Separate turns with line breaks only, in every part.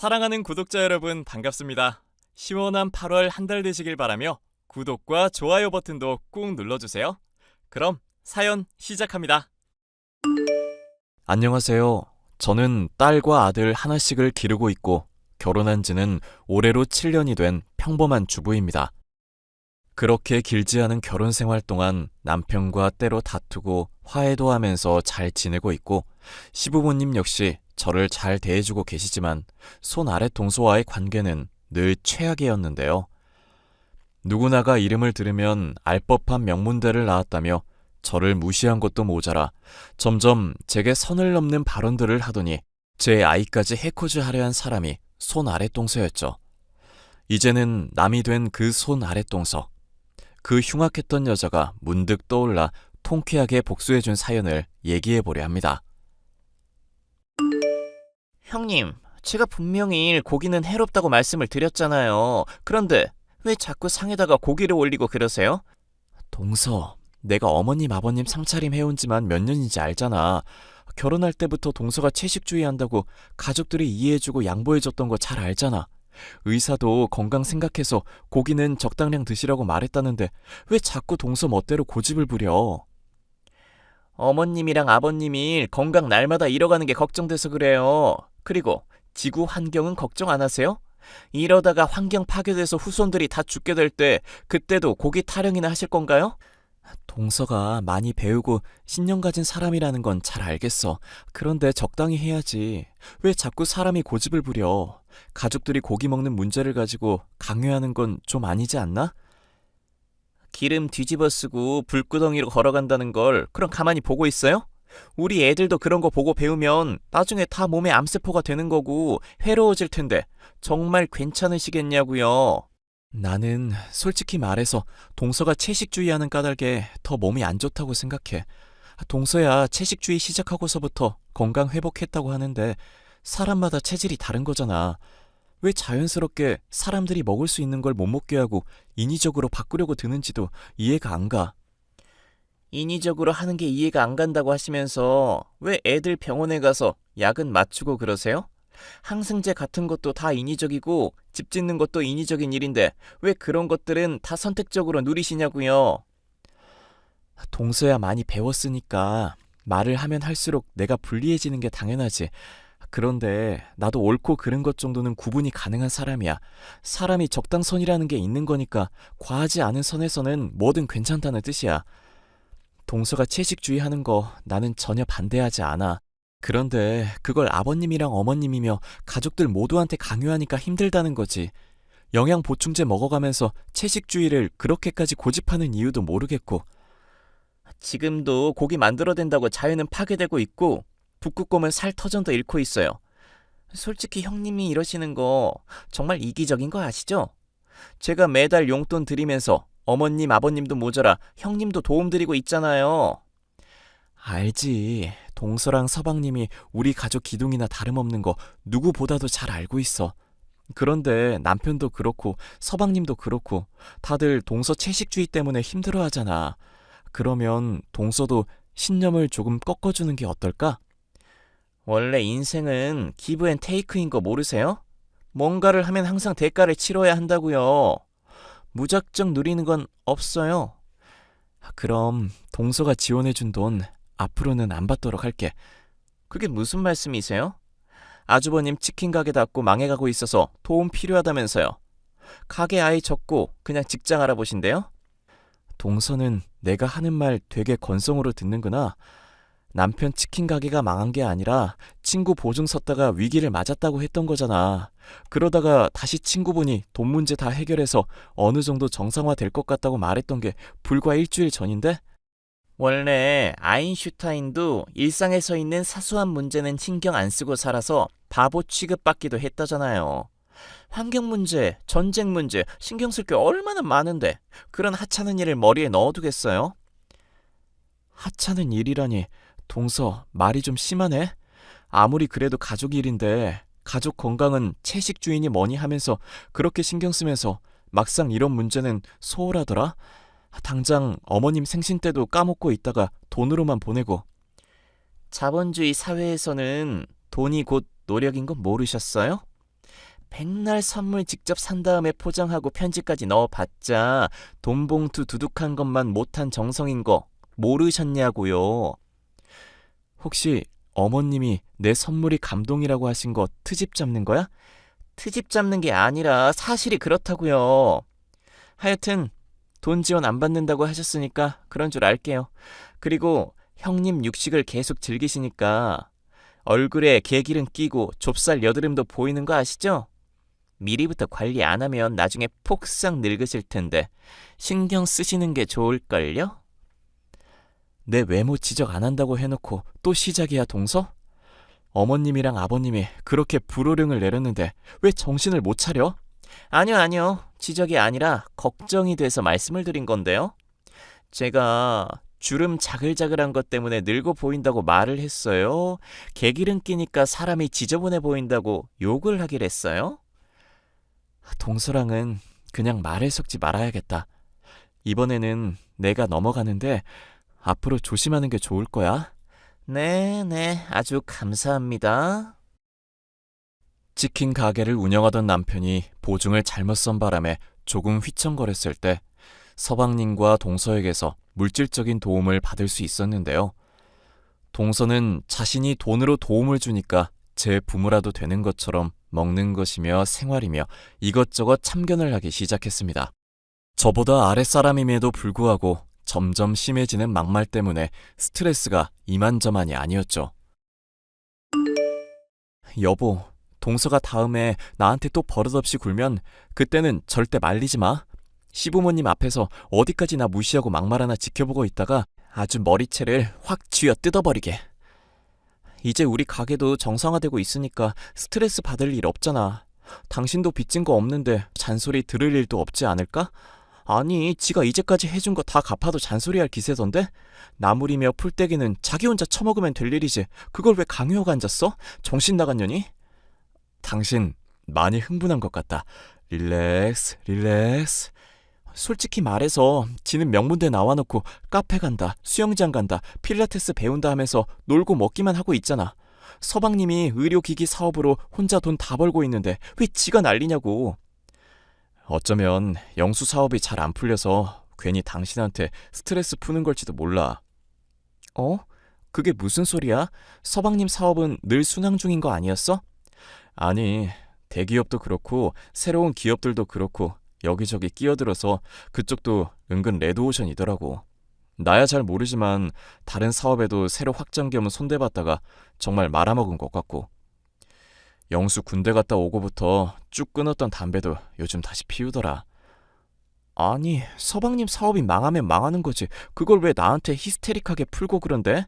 사랑하는 구독자 여러분 반갑습니다. 시원한 8월 한 달 되시길 바라며 구독과 좋아요 버튼도 꾹 눌러주세요. 그럼 사연 시작합니다. 안녕하세요. 저는 딸과 아들 하나씩을 기르고 있고 결혼한 지는 올해로 7년이 된 평범한 주부입니다. 그렇게 길지 않은 결혼 생활 동안 남편과 때로 다투고 화해도 하면서 잘 지내고 있고 시부모님 역시 저를 잘 대해주고 계시지만 손 아래 동서와의 관계는 늘 최악이었는데요. 누구나가 이름을 들으면 알 법한 명문대를 나왔다며 저를 무시한 것도 모자라 점점 제게 선을 넘는 발언들을 하더니 제 아이까지 해코지 하려 한 사람이 손 아래 동서였죠. 이제는 남이 된 그 손 아래 동서. 그 흉악했던 여자가 문득 떠올라 통쾌하게 복수해준 사연을 얘기해보려 합니다.
형님, 제가 분명히 고기는 해롭다고 말씀을 드렸잖아요. 그런데 왜 자꾸 상에다가 고기를 올리고 그러세요?
동서, 내가 어머님 아버님 상차림 해온 지만 몇 년인지 알잖아. 결혼할 때부터 동서가 채식주의 한다고 가족들이 이해해주고 양보해줬던 거 잘 알잖아. 의사도 건강 생각해서 고기는 적당량 드시라고 말했다는데 왜 자꾸 동서 멋대로 고집을 부려?
어머님이랑 아버님이 건강 날마다 잃어가는 게 걱정돼서 그래요. 그리고 지구 환경은 걱정 안 하세요? 이러다가 환경 파괴돼서 후손들이 다 죽게 될 때 그때도 고기 타령이나 하실 건가요?
동서가 많이 배우고 신념 가진 사람이라는 건 잘 알겠어. 그런데 적당히 해야지. 왜 자꾸 사람이 고집을 부려? 가족들이 고기 먹는 문제를 가지고 강요하는 건 좀 아니지 않나?
기름 뒤집어 쓰고 불구덩이로 걸어간다는 걸 그럼 가만히 보고 있어요? 우리 애들도 그런 거 보고 배우면 나중에 다 몸에 암세포가 되는 거고 해로워질 텐데 정말 괜찮으시겠냐고요.
나는 솔직히 말해서 동서가 채식주의하는 까닭에 더 몸이 안 좋다고 생각해. 동서야 채식주의 시작하고서부터 건강 회복했다고 하는데 사람마다 체질이 다른 거잖아. 왜 자연스럽게 사람들이 먹을 수 있는 걸 못 먹게 하고 인위적으로 바꾸려고 드는지도 이해가 안 가.
인위적으로 하는 게 이해가 안 간다고 하시면서 왜 애들 병원에 가서 약은 맞추고 그러세요? 항생제 같은 것도 다 인위적이고 집 짓는 것도 인위적인 일인데 왜 그런 것들은 다 선택적으로 누리시냐고요.
동서야 많이 배웠으니까 말을 하면 할수록 내가 불리해지는 게 당연하지. 그런데 나도 옳고 그른 것 정도는 구분이 가능한 사람이야. 사람이 적당선이라는 게 있는 거니까 과하지 않은 선에서는 뭐든 괜찮다는 뜻이야. 동서가 채식주의 하는 거 나는 전혀 반대하지 않아. 그런데 그걸 아버님이랑 어머님이며 가족들 모두한테 강요하니까 힘들다는 거지. 영양 보충제 먹어가면서 채식주의를 그렇게까지 고집하는 이유도 모르겠고.
지금도 고기 만들어댄다고 자연은 파괴되고 있고 북극곰은 살터전도 잃고 있어요. 솔직히 형님이 이러시는 거 정말 이기적인 거 아시죠? 제가 매달 용돈 드리면서 어머님 아버님도 모자라 형님도 도움드리고 있잖아요.
알지. 동서랑 서방님이 우리 가족 기둥이나 다름없는 거 누구보다도 잘 알고 있어. 그런데 남편도 그렇고 서방님도 그렇고 다들 동서 채식주의 때문에 힘들어하잖아. 그러면 동서도 신념을 조금 꺾어주는 게 어떨까?
원래 인생은 기브 앤 테이크인 거 모르세요? 뭔가를 하면 항상 대가를 치러야 한다고요. 무작정 누리는 건 없어요.
그럼 동서가 지원해준 돈 앞으로는 안 받도록 할게.
그게 무슨 말씀이세요? 아주버님 치킨 가게 닫고 망해가고 있어서 도움 필요하다면서요. 가게 아예 접고 그냥 직장 알아보신대요?
동서는 내가 하는 말 되게 건성으로 듣는구나. 남편 치킨 가게가 망한 게 아니라 친구 보증 섰다가 위기를 맞았다고 했던 거잖아. 그러다가 다시 친구분이 돈 문제 다 해결해서 어느 정도 정상화 될 것 같다고 말했던 게 불과 일주일 전인데?
원래 아인슈타인도 일상에서 있는 사소한 문제는 신경 안 쓰고 살아서 바보 취급받기도 했다잖아요. 환경 문제, 전쟁 문제 신경 쓸 게 얼마나 많은데 그런 하찮은 일을 머리에 넣어두겠어요?
하찮은 일이라니. 동서, 말이 좀 심하네? 아무리 그래도 가족 일인데 가족 건강은 채식주의니 뭐니 하면서 그렇게 신경 쓰면서 막상 이런 문제는 소홀하더라? 당장 어머님 생신 때도 까먹고 있다가 돈으로만 보내고.
자본주의 사회에서는 돈이 곧 노력인 건 모르셨어요? 백날 선물 직접 산 다음에 포장하고 편지까지 넣어봤자 돈 봉투 두둑한 것만 못한 정성인 거 모르셨냐고요.
혹시 어머님이 내 선물이 감동이라고 하신 거 트집 잡는 거야?
트집 잡는 게 아니라 사실이 그렇다고요. 하여튼 돈 지원 안 받는다고 하셨으니까 그런 줄 알게요. 그리고 형님 육식을 계속 즐기시니까 얼굴에 개기름 끼고 좁쌀 여드름도 보이는 거 아시죠? 미리부터 관리 안 하면 나중에 폭삭 늙으실 텐데 신경 쓰시는 게 좋을걸요?
내 외모 지적 안 한다고 해놓고 또 시작이야, 동서? 어머님이랑 아버님이 그렇게 불호령을 내렸는데 왜 정신을 못 차려?
아니요. 지적이 아니라 걱정이 돼서 말씀을 드린 건데요. 제가 주름 자글자글한 것 때문에 늙어 보인다고 말을 했어요. 개기름 끼니까 사람이 지저분해 보인다고 욕을 하길 했어요.
동서랑은 그냥 말을 섞지 말아야겠다. 이번에는 내가 넘어가는데 앞으로 조심하는 게 좋을 거야.
네, 아주 감사합니다.
치킨 가게를 운영하던 남편이 보증을 잘못 선 바람에 조금 휘청거렸을 때 서방님과 동서에게서 물질적인 도움을 받을 수 있었는데요. 동서는 자신이 돈으로 도움을 주니까 제 부모라도 되는 것처럼 먹는 것이며 생활이며 이것저것 참견을 하기 시작했습니다. 저보다 아랫사람임에도 불구하고 점점 심해지는 막말 때문에 스트레스가 이만저만이 아니었죠. 여보, 동서가 다음에 나한테 또 버릇없이 굴면 그때는 절대 말리지 마. 시부모님 앞에서 어디까지 나 무시하고 막말하나 지켜보고 있다가 아주 머리채를 확 쥐어 뜯어버리게. 이제 우리 가게도 정상화되고 있으니까 스트레스 받을 일 없잖아. 당신도 빚진 거 없는데 잔소리 들을 일도 없지 않을까? 아니, 지가 이제까지 해준 거 다 갚아도 잔소리할 기세던데? 나물이며 풀떼기는 자기 혼자 처먹으면 될 일이지. 그걸 왜 강요하고 앉았어? 정신 나간 년이? 당신 많이 흥분한 것 같다. 릴렉스. 솔직히 말해서 지는 명문대 나와놓고 카페 간다, 수영장 간다, 필라테스 배운다 하면서 놀고 먹기만 하고 있잖아. 서방님이 의료기기 사업으로 혼자 돈 다 벌고 있는데 왜 지가 난리냐고. 어쩌면 영수 사업이 잘 안 풀려서 괜히 당신한테 스트레스 푸는 걸지도 몰라. 그게 무슨 소리야? 서방님 사업은 늘 순항 중인 거 아니었어? 아니, 대기업도 그렇고 새로운 기업들도 그렇고 여기저기 끼어들어서 그쪽도 은근 레드오션이더라고. 나야 잘 모르지만 다른 사업에도 새로 확장 겸 손대봤다가 정말 말아먹은 것 같고. 영수 군대 갔다 오고부터 쭉 끊었던 담배도 요즘 다시 피우더라. 아니, 서방님 사업이 망하면 망하는 거지. 그걸 왜 나한테 히스테릭하게 풀고 그런데?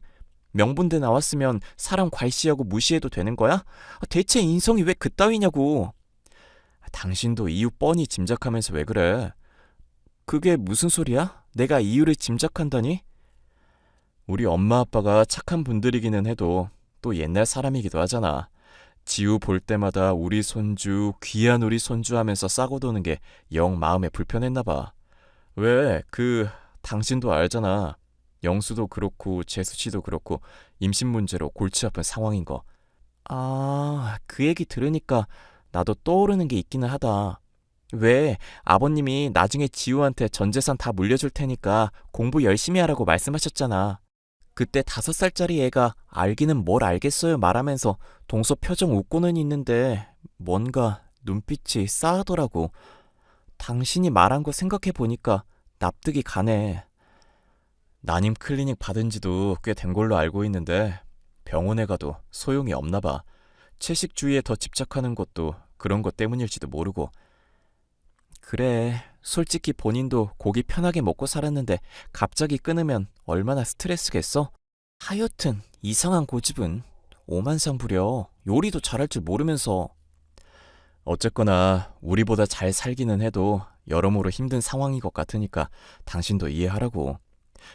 명분대 나왔으면 사람 괄시하고 무시해도 되는 거야? 대체 인성이 왜 그따위냐고. 당신도 이유 뻔히 짐작하면서 왜 그래? 그게 무슨 소리야? 내가 이유를 짐작한다니? 우리 엄마 아빠가 착한 분들이기는 해도 또 옛날 사람이기도 하잖아. 지우 볼 때마다 우리 손주, 귀한 우리 손주 하면서 싸고 도는 게 영 마음에 불편했나 봐. 왜, 당신도 알잖아. 영수도 그렇고 재수 씨도 그렇고 임신 문제로 골치 아픈 상황인 거. 그 얘기 들으니까 나도 떠오르는 게 있기는 하다. 왜 아버님이 나중에 지우한테 전 재산 다 물려줄 테니까 공부 열심히 하라고 말씀하셨잖아. 그때 5살짜리 애가 알기는 뭘 알겠어요 말하면서 동서 표정 웃고는 있는데 뭔가 눈빛이 싸하더라고. 당신이 말한 거 생각해보니까 납득이 가네. 난임 클리닉 받은 지도 꽤 된 걸로 알고 있는데 병원에 가도 소용이 없나 봐. 채식주의에 더 집착하는 것도 그런 것 때문일지도 모르고. 그래, 솔직히 본인도 고기 편하게 먹고 살았는데 갑자기 끊으면 얼마나 스트레스겠어? 하여튼 이상한 고집은 오만상 부려. 요리도 잘할 줄 모르면서. 어쨌거나 우리보다 잘 살기는 해도 여러모로 힘든 상황인 것 같으니까 당신도 이해하라고.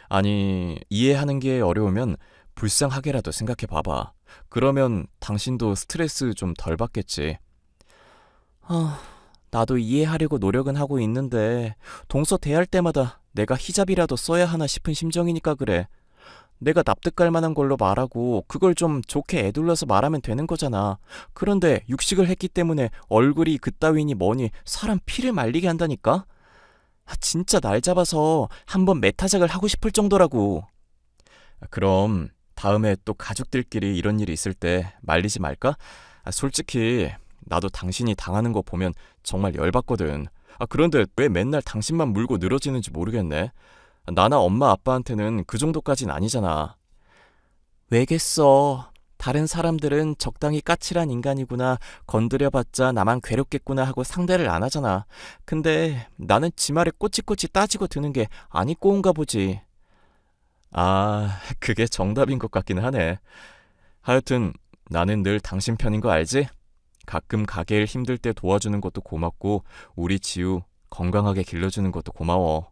아니, 이해하는 게 어려우면 불쌍하게라도 생각해 봐봐. 그러면 당신도 스트레스 좀 덜 받겠지. 나도 이해하려고 노력은 하고 있는데 동서 대할 때마다 내가 히잡이라도 써야 하나 싶은 심정이니까 그래.
내가 납득할 만한 걸로 말하고 그걸 좀 좋게 애둘러서 말하면 되는 거잖아. 그런데 육식을 했기 때문에 얼굴이 그따위니 뭐니 사람 피를 말리게 한다니까? 진짜 날 잡아서 한번 매타작을 하고 싶을 정도라고. 그럼 다음에 또 가족들끼리 이런 일이 있을 때 말리지 말까? 솔직히 나도 당신이 당하는 거 보면 정말 열받거든. 그런데 왜 맨날 당신만 물고 늘어지는지 모르겠네. 나나 엄마 아빠한테는 그 정도까진 아니잖아. 왜겠어. 다른 사람들은 적당히 까칠한 인간이구나, 건드려봤자 나만 괴롭겠구나 하고 상대를 안 하잖아. 근데 나는 지 말에 꼬치꼬치 따지고 드는 게 아니 꼬운가 보지. 그게 정답인 것 같기는 하네. 하여튼 나는 늘 당신 편인 거 알지? 가끔 가게일 힘들 때 도와주는 것도 고맙고 우리 지우 건강하게 길러주는 것도 고마워.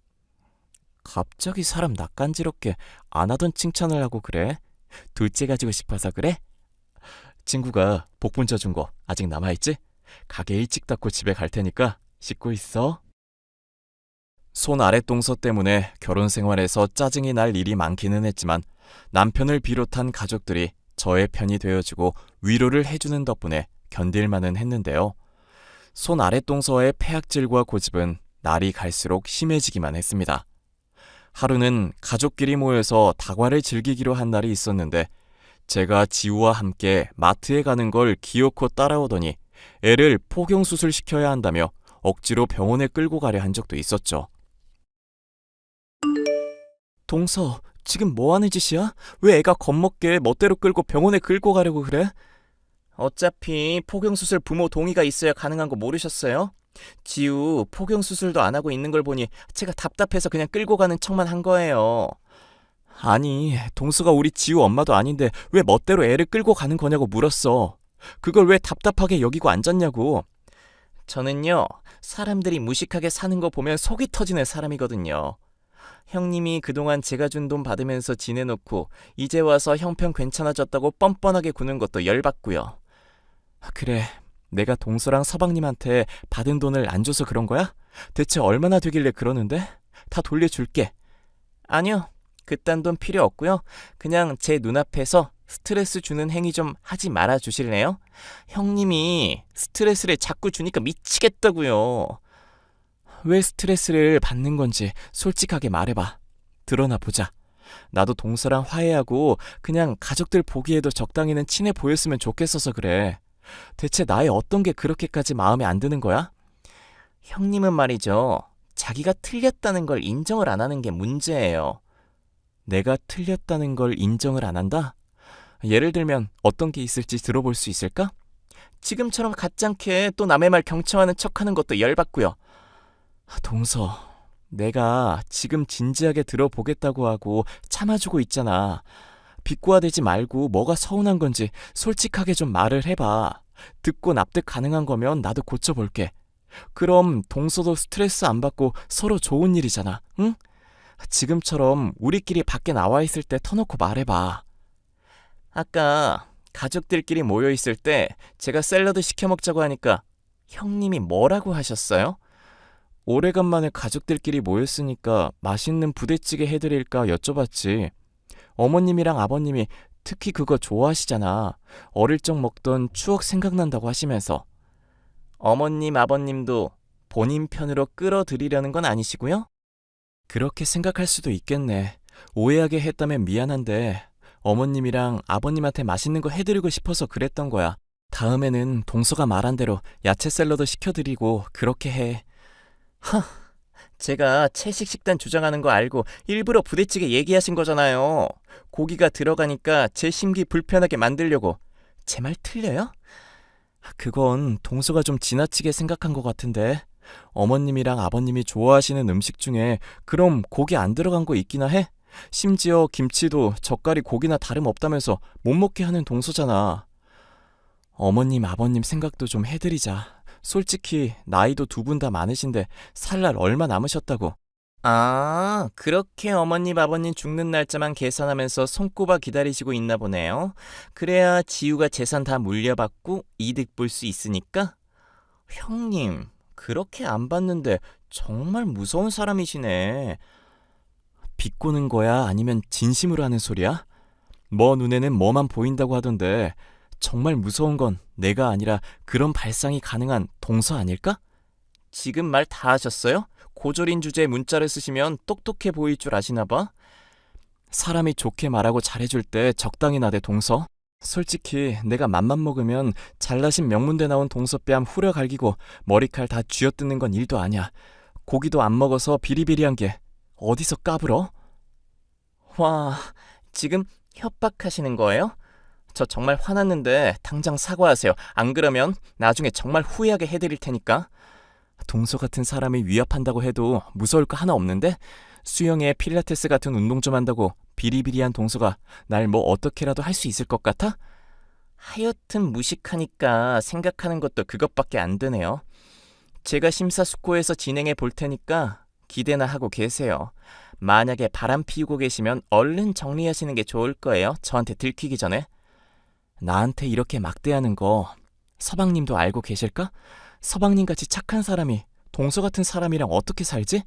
갑자기 사람 낯간지럽게 안 하던 칭찬을 하고 그래? 둘째 가지고 싶어서 그래? 친구가 복분자 준 거 아직 남아있지? 가게 일찍 닫고 집에 갈 테니까 씻고 있어. 손 아래 동서 때문에 결혼 생활에서 짜증이 날 일이 많기는 했지만 남편을 비롯한 가족들이 저의 편이 되어주고 위로를 해주는 덕분에 견딜만은 했는데요. 손 아래 동서의 폐악질과 고집은 날이 갈수록 심해지기만 했습니다. 하루는 가족끼리 모여서 다과를 즐기기로 한 날이 있었는데 제가 지우와 함께 마트에 가는 걸 기어코 따라오더니 애를 포경수술 시켜야 한다며 억지로 병원에 끌고 가려 한 적도 있었죠. 동서, 지금 뭐 하는 짓이야? 왜 애가 겁먹게 멋대로 끌고 병원에 끌고 가려고 그래? 어차피 포경수술 부모 동의가 있어야 가능한 거 모르셨어요? 지우 포경수술도 안 하고 있는 걸 보니 제가 답답해서 그냥 끌고 가는 척만 한 거예요. 아니, 동서가 우리 지우 엄마도 아닌데 왜 멋대로 애를 끌고 가는 거냐고 물었어. 그걸 왜 답답하게 여기고 앉았냐고. 저는요, 사람들이 무식하게 사는 거 보면 속이 터지는 사람이거든요. 형님이 그동안 제가 준 돈 받으면서 지내놓고 이제 와서 형편 괜찮아졌다고 뻔뻔하게 구는 것도 열받고요. 그래, 내가 동서랑 서방님한테 받은 돈을 안 줘서 그런 거야? 대체 얼마나 되길래 그러는데? 다 돌려줄게. 아니요, 그딴 돈 필요 없고요. 그냥 제 눈앞에서 스트레스 주는 행위 좀 하지 말아 주실래요? 형님이 스트레스를 자꾸 주니까 미치겠다고요. 왜 스트레스를 받는 건지 솔직하게 말해봐. 드러나 보자. 나도 동서랑 화해하고 그냥 가족들 보기에도 적당히는 친해 보였으면 좋겠어서 그래. 대체 나의 어떤 게 그렇게까지 마음에 안 드는 거야? 형님은 말이죠, 자기가 틀렸다는 걸 인정을 안 하는 게 문제예요. 내가 틀렸다는 걸 인정을 안 한다? 예를 들면 어떤 게 있을지 들어볼 수 있을까? 지금처럼 가짜않게 또 남의 말 경청하는 척하는 것도 열받고요. 동서, 내가 지금 진지하게 들어보겠다고 하고 참아주고 있잖아. 비꼬아대지 말고 뭐가 서운한 건지 솔직하게 좀 말을 해봐. 듣고 납득 가능한 거면 나도 고쳐볼게. 그럼 동서도 스트레스 안 받고 서로 좋은 일이잖아, 응? 지금처럼 우리끼리 밖에 나와 있을 때 터놓고 말해봐. 아까 가족들끼리 모여 있을 때 제가 샐러드 시켜 먹자고 하니까 형님이 뭐라고 하셨어요? 오래간만에 가족들끼리 모였으니까 맛있는 부대찌개 해드릴까 여쭤봤지. 어머님이랑 아버님이 특히 그거 좋아하시잖아. 어릴 적 먹던 추억 생각난다고 하시면서. 어머님, 아버님도 본인 편으로 끌어들이려는 건 아니시고요? 그렇게 생각할 수도 있겠네. 오해하게 했다면 미안한데 어머님이랑 아버님한테 맛있는 거 해드리고 싶어서 그랬던 거야. 다음에는 동서가 말한 대로 야채 샐러드 시켜드리고 그렇게 해. 제가 채식 식단 주장하는 거 알고 일부러 부대찌개 얘기하신 거잖아요. 고기가 들어가니까 제 심기 불편하게 만들려고. 제 말 틀려요? 그건 동서가 좀 지나치게 생각한 것 같은데. 어머님이랑 아버님이 좋아하시는 음식 중에 그럼 고기 안 들어간 거 있기나 해? 심지어 김치도 젓갈이 고기나 다름없다면서 못 먹게 하는 동서잖아. 어머님, 아버님 생각도 좀 해드리자. 솔직히 나이도 두 분 다 많으신데 살 날 얼마 남으셨다고. 그렇게 어머님, 아버님 죽는 날짜만 계산하면서 손꼽아 기다리시고 있나 보네요. 그래야 지우가 재산 다 물려받고 이득 볼 수 있으니까? 형님, 그렇게 안 봤는데 정말 무서운 사람이시네.
비꼬는 거야? 아니면 진심으로 하는 소리야? 뭐 눈에는 뭐만 보인다고 하던데 정말 무서운 건 내가 아니라 그런 발상이 가능한 동서 아닐까?
지금 말 다 하셨어요? 고졸인 주제에 문자를 쓰시면 똑똑해 보일 줄 아시나 봐.
사람이 좋게 말하고 잘해줄 때 적당히 나대 동서. 솔직히 내가 맘만 먹으면 잘나신 명문대 나온 동서뺨 후려 갈기고 머리칼 다 쥐어뜯는 건 일도 아니야. 고기도 안 먹어서 비리비리한 게 어디서 까불어?
와, 지금 협박하시는 거예요? 저 정말 화났는데 당장 사과하세요. 안 그러면 나중에 정말 후회하게 해드릴 테니까.
동서 같은 사람이 위협한다고 해도 무서울 거 하나 없는데 수영에 필라테스 같은 운동 좀 한다고 비리비리한 동서가 날 뭐 어떻게라도 할 수 있을 것 같아?
하여튼 무식하니까 생각하는 것도 그것밖에 안 되네요. 제가 심사숙고해서 진행해 볼 테니까 기대나 하고 계세요. 만약에 바람 피우고 계시면 얼른 정리하시는 게 좋을 거예요. 저한테 들키기 전에.
나한테 이렇게 막대하는 거 서방님도 알고 계실까? 서방님같이 착한 사람이 동서 같은 사람이랑 어떻게 살지?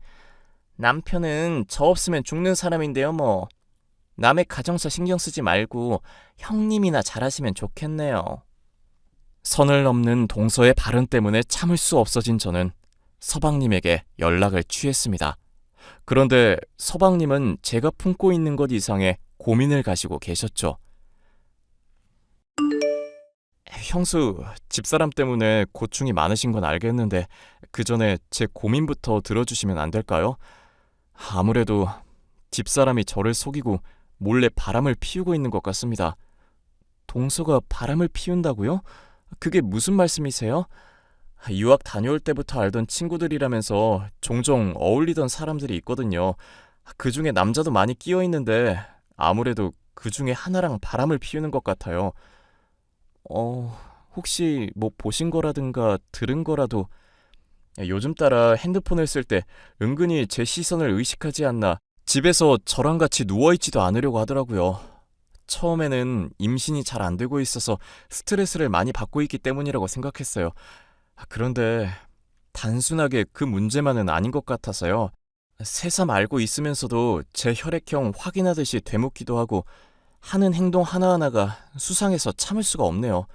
남편은 저 없으면 죽는 사람인데요, 뭐. 남의 가정사 신경 쓰지 말고 형님이나 잘하시면 좋겠네요.
선을 넘는 동서의 발언 때문에 참을 수 없어진 저는 서방님에게 연락을 취했습니다. 그런데 서방님은 제가 품고 있는 것 이상의 고민을 가지고 계셨죠. 형수, 집사람 때문에 고충이 많으신 건 알겠는데 그 전에 제 고민부터 들어주시면 안 될까요? 아무래도 집사람이 저를 속이고 몰래 바람을 피우고 있는 것 같습니다. 동서가 바람을 피운다고요? 그게 무슨 말씀이세요? 유학 다녀올 때부터 알던 친구들이라면서 종종 어울리던 사람들이 있거든요. 그 중에 남자도 많이 끼어 있는데 아무래도 그 중에 하나랑 바람을 피우는 것 같아요. 혹시 뭐 보신 거라든가 들은 거라도. 요즘 따라 핸드폰을 쓸 때 은근히 제 시선을 의식하지 않나 집에서 저랑 같이 누워있지도 않으려고 하더라고요. 처음에는 임신이 잘 안 되고 있어서 스트레스를 많이 받고 있기 때문이라고 생각했어요. 그런데 단순하게 그 문제만은 아닌 것 같아서요. 새삼 알고 있으면서도 제 혈액형 확인하듯이 되묻기도 하고 하는 행동 하나하나가 수상해서 참을 수가 없네요.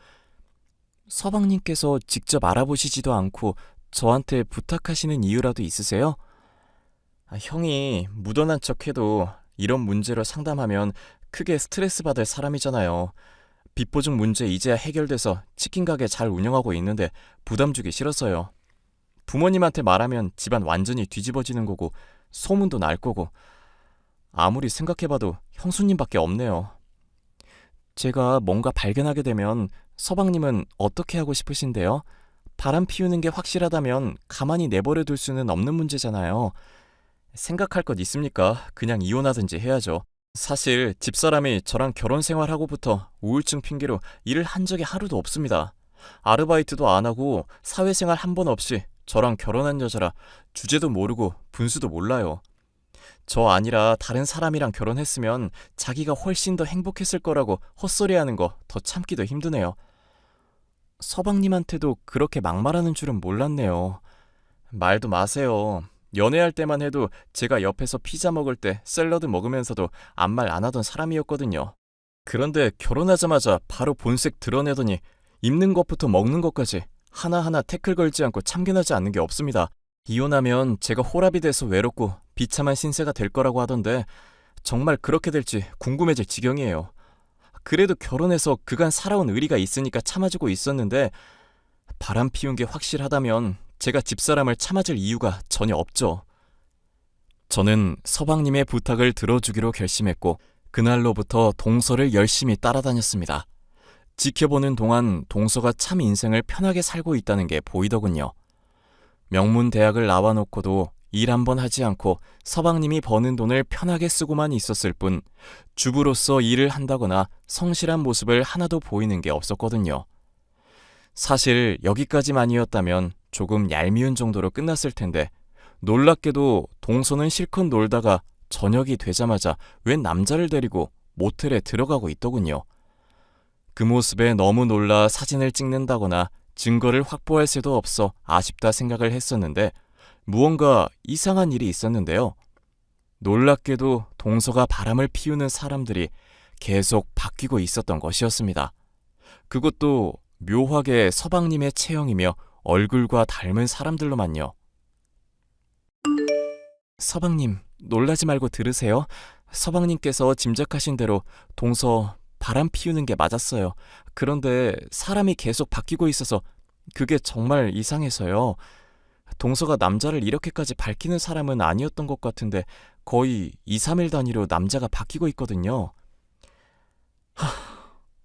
서방님께서 직접 알아보시지도 않고 저한테 부탁하시는 이유라도 있으세요? 형이 묻어난 척해도 이런 문제로 상담하면 크게 스트레스 받을 사람이잖아요. 빚보증 문제 이제야 해결돼서 치킨 가게 잘 운영하고 있는데 부담 주기 싫어서요. 부모님한테 말하면 집안 완전히 뒤집어지는 거고 소문도 날 거고 아무리 생각해봐도 형수님밖에 없네요. 제가 뭔가 발견하게 되면 서방님은 어떻게 하고 싶으신데요? 바람 피우는 게 확실하다면 가만히 내버려 둘 수는 없는 문제잖아요. 생각할 것 있습니까? 그냥 이혼하든지 해야죠. 사실 집사람이 저랑 결혼 생활하고부터 우울증 핑계로 일을 한 적이 하루도 없습니다. 아르바이트도 안 하고 사회생활 한 번 없이 저랑 결혼한 여자라 주제도 모르고 분수도 몰라요. 저 아니라 다른 사람이랑 결혼했으면 자기가 훨씬 더 행복했을 거라고 헛소리하는 거 더 참기도 힘드네요. 서방님한테도 그렇게 막말하는 줄은 몰랐네요. 말도 마세요. 연애할 때만 해도 제가 옆에서 피자 먹을 때 샐러드 먹으면서도 아무 말 안 하던 사람이었거든요. 그런데 결혼하자마자 바로 본색 드러내더니 입는 것부터 먹는 것까지 하나하나 태클 걸지 않고 참견하지 않는 게 없습니다. 이혼하면 제가 호랍이 돼서 외롭고 비참한 신세가 될 거라고 하던데 정말 그렇게 될지 궁금해질 지경이에요. 그래도 결혼해서 그간 살아온 의리가 있으니까 참아주고 있었는데 바람 피운 게 확실하다면 제가 집사람을 참아줄 이유가 전혀 없죠. 저는 서방님의 부탁을 들어주기로 결심했고 그날로부터 동서를 열심히 따라다녔습니다. 지켜보는 동안 동서가 참 인생을 편하게 살고 있다는 게 보이더군요. 명문 대학을 나와놓고도 일 한 번 하지 않고 서방님이 버는 돈을 편하게 쓰고만 있었을 뿐 주부로서 일을 한다거나 성실한 모습을 하나도 보이는 게 없었거든요. 사실 여기까지만이었다면 조금 얄미운 정도로 끝났을 텐데 놀랍게도 동서는 실컷 놀다가 저녁이 되자마자 웬 남자를 데리고 모텔에 들어가고 있더군요. 그 모습에 너무 놀라 사진을 찍는다거나 증거를 확보할 새도 없어 아쉽다 생각을 했었는데 무언가 이상한 일이 있었는데요. 놀랍게도 동서가 바람을 피우는 사람들이 계속 바뀌고 있었던 것이었습니다. 그것도 묘하게 서방님의 체형이며 얼굴과 닮은 사람들로만요. 서방님, 놀라지 말고 들으세요. 서방님께서 짐작하신 대로 동서 바람 피우는 게 맞았어요. 그런데 사람이 계속 바뀌고 있어서 그게 정말 이상해서요. 동서가 남자를 이렇게까지 밝히는 사람은 아니었던 것 같은데 거의 2, 3일 단위로 남자가 바뀌고 있거든요.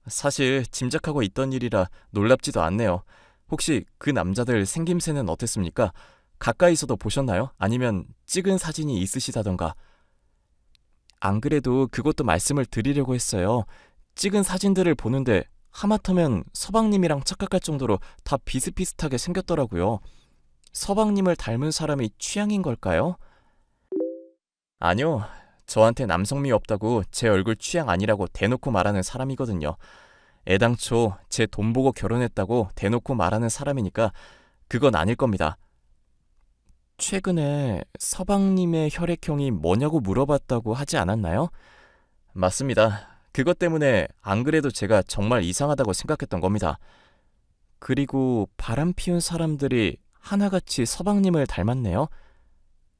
사실 짐작하고 있던 일이라 놀랍지도 않네요. 혹시 그 남자들 생김새는 어땠습니까? 가까이서도 보셨나요? 아니면 찍은 사진이 있으시다던가. 안 그래도 그것도 말씀을 드리려고 했어요. 찍은 사진들을 보는데 하마터면 서방님이랑 착각할 정도로 다 비슷비슷하게 생겼더라고요. 서방님을 닮은 사람이 취향인 걸까요? 아니요. 저한테 남성미 없다고 제 얼굴 취향 아니라고 대놓고 말하는 사람이거든요. 애당초 제 돈 보고 결혼했다고 대놓고 말하는 사람이니까 그건 아닐 겁니다. 최근에 서방님의 혈액형이 뭐냐고 물어봤다고 하지 않았나요? 맞습니다. 그것 때문에 안 그래도 제가 정말 이상하다고 생각했던 겁니다. 그리고 바람 피운 사람들이 하나같이 서방님을 닮았네요.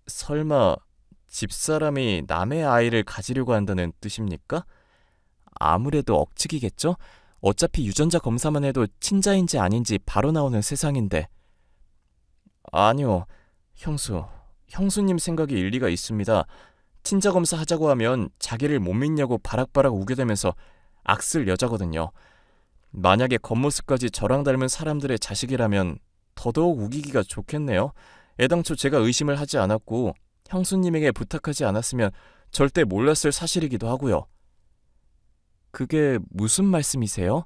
설마 집사람이 남의 아이를 가지려고 한다는 뜻입니까? 아무래도 억측이겠죠? 어차피 유전자 검사만 해도 친자인지 아닌지 바로 나오는 세상인데. 아니요, 형수님 생각이 일리가 있습니다. 친자 검사 하자고 하면 자기를 못 믿냐고 바락바락 우겨대면서 악쓸 여자거든요. 만약에 겉모습까지 저랑 닮은 사람들의 자식이라면 더더욱 우기기가 좋겠네요. 애당초 제가 의심을 하지 않았고 형수님에게 부탁하지 않았으면 절대 몰랐을 사실이기도 하고요. 그게 무슨 말씀이세요?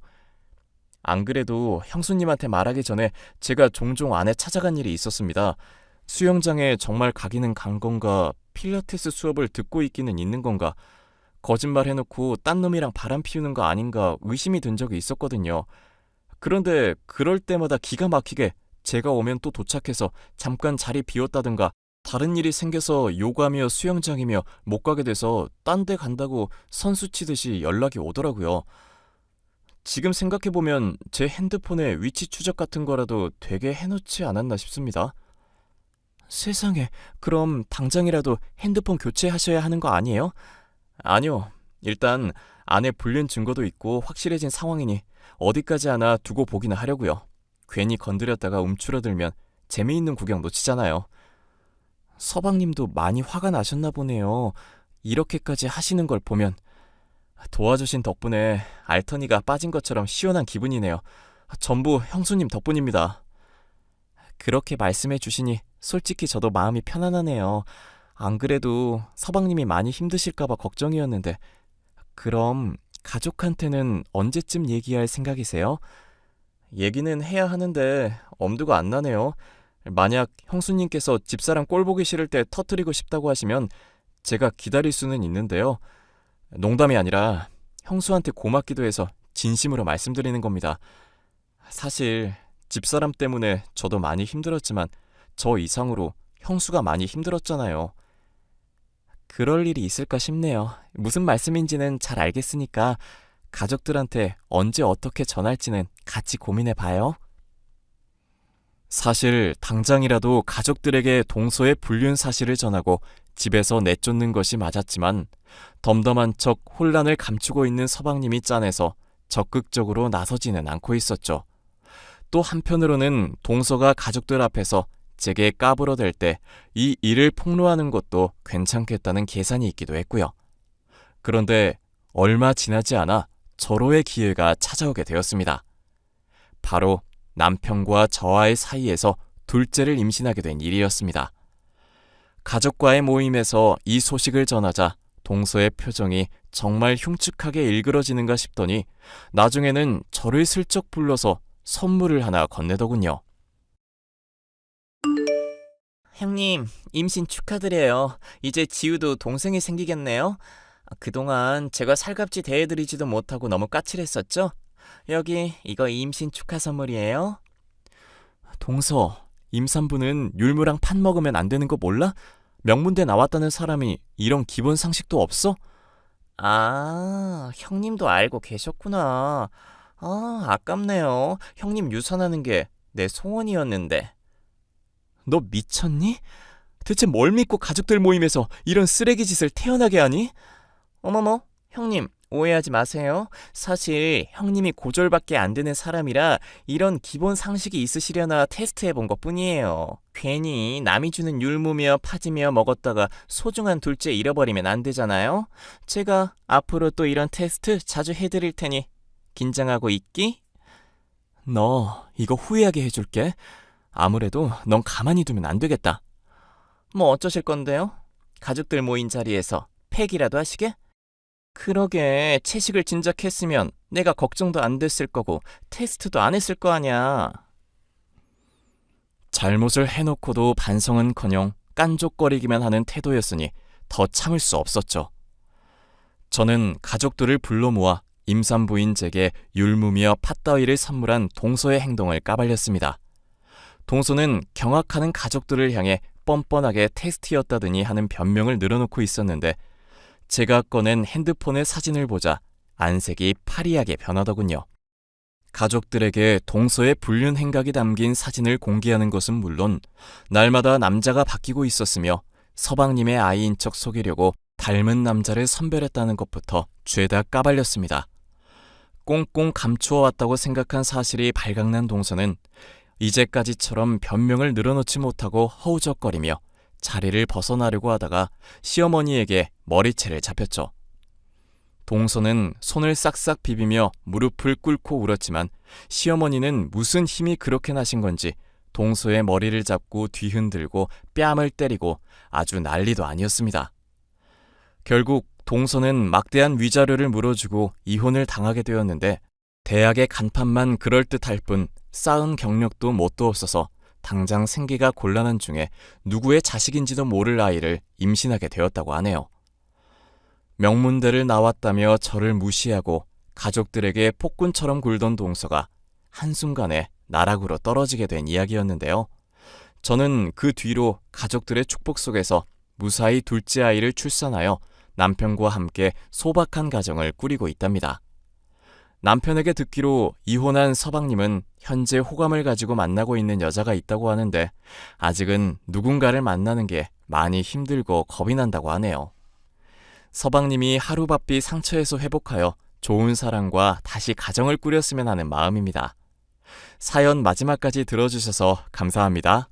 안 그래도 형수님한테 말하기 전에 제가 종종 안에 찾아간 일이 있었습니다. 수영장에 정말 가기는 간 건가, 필라테스 수업을 듣고 있기는 있는 건가, 거짓말 해놓고 딴 놈이랑 바람 피우는 거 아닌가 의심이 든 적이 있었거든요. 그런데 그럴 때마다 기가 막히게 제가 오면 또 도착해서 잠깐 자리 비웠다든가 다른 일이 생겨서 요가며 수영장이며 못 가게 돼서 딴 데 간다고 선수 치듯이 연락이 오더라고요. 지금 생각해보면 제 핸드폰에 위치 추적 같은 거라도 되게 해놓지 않았나 싶습니다. 세상에, 그럼 당장이라도 핸드폰 교체하셔야 하는 거 아니에요? 아니요. 일단 안에 불륜 증거도 있고 확실해진 상황이니 어디까지 하나 두고 보기나 하려고요. 괜히 건드렸다가 움츠러들면 재미있는 구경 놓치잖아요. 서방님도 많이 화가 나셨나 보네요. 이렇게까지 하시는 걸 보면. 도와주신 덕분에 알터니가 빠진 것처럼 시원한 기분이네요. 전부 형수님 덕분입니다. 그렇게 말씀해 주시니 솔직히 저도 마음이 편안하네요. 안 그래도 서방님이 많이 힘드실까봐 걱정이었는데. 그럼 가족한테는 언제쯤 얘기할 생각이세요? 얘기는 해야 하는데 엄두가 안 나네요. 만약 형수님께서 집사람 꼴 보기 싫을 때 터뜨리고 싶다고 하시면 제가 기다릴 수는 있는데요. 농담이 아니라 형수한테 고맙기도 해서 진심으로 말씀드리는 겁니다. 사실 집사람 때문에 저도 많이 힘들었지만 저 이상으로 형수가 많이 힘들었잖아요. 그럴 일이 있을까 싶네요. 무슨 말씀인지는 잘 알겠으니까 가족들한테 언제 어떻게 전할지는 같이 고민해 봐요. 사실 당장이라도 가족들에게 동서의 불륜 사실을 전하고 집에서 내쫓는 것이 맞았지만 덤덤한 척 혼란을 감추고 있는 서방님이 짠해서 적극적으로 나서지는 않고 있었죠. 또 한편으로는 동서가 가족들 앞에서 제게 까불어댈 때 이 일을 폭로하는 것도 괜찮겠다는 계산이 있기도 했고요. 그런데 얼마 지나지 않아 절호의 기회가 찾아오게 되었습니다. 바로 남편과 저와의 사이에서 둘째를 임신하게 된 일이었습니다. 가족과의 모임에서 이 소식을 전하자 동서의 표정이 정말 흉측하게 일그러지는가 싶더니 나중에는 저를 슬쩍 불러서 선물을 하나 건네더군요.
형님, 임신 축하드려요. 이제 지우도 동생이 생기겠네요. 그동안 제가 살갑지 대해드리지도 못하고 너무 까칠했었죠? 여기 이거 임신 축하 선물이에요.
동서, 임산부는 율무랑 팥 먹으면 안 되는 거 몰라? 명문대 나왔다는 사람이 이런 기본 상식도 없어?
아, 형님도 알고 계셨구나. 아, 아깝네요. 형님 유산하는 게 내 소원이었는데.
너 미쳤니? 대체 뭘 믿고 가족들 모임에서 이런 쓰레기 짓을 태연하게 하니?
어머머, 형님, 오해하지 마세요. 사실 형님이 고졸밖에 안 되는 사람이라 이런 기본 상식이 있으시려나 테스트해 본 것뿐이에요. 괜히 남이 주는 율무며 파지며 먹었다가 소중한 둘째 잃어버리면 안 되잖아요. 제가 앞으로 또 이런 테스트 자주 해드릴 테니 긴장하고 있기?
너 이거 후회하게 해줄게. 아무래도 넌 가만히 두면 안 되겠다.
뭐 어쩌실 건데요? 가족들 모인 자리에서 팩이라도 하시게? 그러게, 채식을 진작 했으면 내가 걱정도 안 됐을 거고 테스트도 안 했을 거 아냐.
잘못을 해놓고도 반성은커녕 깐족거리기만 하는 태도였으니 더 참을 수 없었죠. 저는 가족들을 불러 모아 임산부인 제게 율무며 팥더위를 선물한 동서의 행동을 까발렸습니다. 동서는 경악하는 가족들을 향해 뻔뻔하게 테스트였다더니 하는 변명을 늘어놓고 있었는데 제가 꺼낸 핸드폰의 사진을 보자 안색이 파리하게 변하더군요. 가족들에게 동서의 불륜 행각이 담긴 사진을 공개하는 것은 물론 날마다 남자가 바뀌고 있었으며 서방님의 아이인 척 속이려고 닮은 남자를 선별했다는 것부터 죄다 까발렸습니다. 꽁꽁 감추어왔다고 생각한 사실이 발각난 동서는 이제까지처럼 변명을 늘어놓지 못하고 허우적거리며 자리를 벗어나려고 하다가 시어머니에게 머리채를 잡혔죠. 동서는 손을 싹싹 비비며 무릎을 꿇고 울었지만 시어머니는 무슨 힘이 그렇게 나신 건지 동서의 머리를 잡고 뒤흔들고 뺨을 때리고 아주 난리도 아니었습니다. 결국 동서는 막대한 위자료를 물어주고 이혼을 당하게 되었는데 대학의 간판만 그럴듯할 뿐 쌓은 경력도 뭣도 없어서 당장 생기가 곤란한 중에 누구의 자식인지도 모를 아이를 임신하게 되었다고 하네요. 명문대를 나왔다며 저를 무시하고 가족들에게 폭군처럼 굴던 동서가 한순간에 나락으로 떨어지게 된 이야기였는데요. 저는 그 뒤로 가족들의 축복 속에서 무사히 둘째 아이를 출산하여 남편과 함께 소박한 가정을 꾸리고 있답니다. 남편에게 듣기로 이혼한 서방님은 현재 호감을 가지고 만나고 있는 여자가 있다고 하는데 아직은 누군가를 만나는 게 많이 힘들고 겁이 난다고 하네요. 서방님이 하루바삐 상처에서 회복하여 좋은 사람과 다시 가정을 꾸렸으면 하는 마음입니다. 사연 마지막까지 들어주셔서 감사합니다.